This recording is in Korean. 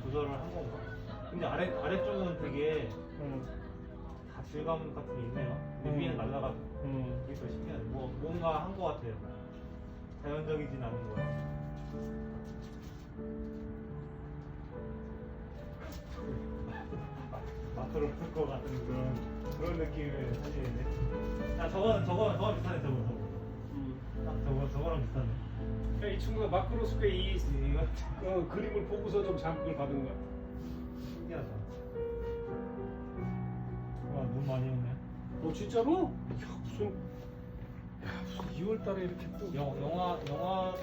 조절을 한 건가? 근데 아래쪽은 되게 다 질감 같은 게 있네요. 근데 위에는 날라가서 되게 더 신기하네. 뭔가 한 거 같아요. 자연적이진 않은 거 같아요. 마크로 풀 것 같은 그런 느낌의 사진인데. 아, 저거는 비슷하네. 딱 저거랑 비슷하네. 그러니까 이 친구가 마크로스코에 이거 그림을 보고서 좀 자극을 받은 거야. 신기하다. 와, 눈 많이 오네. 진짜로? 무슨 2월달에 이렇게 또 영화 아니야?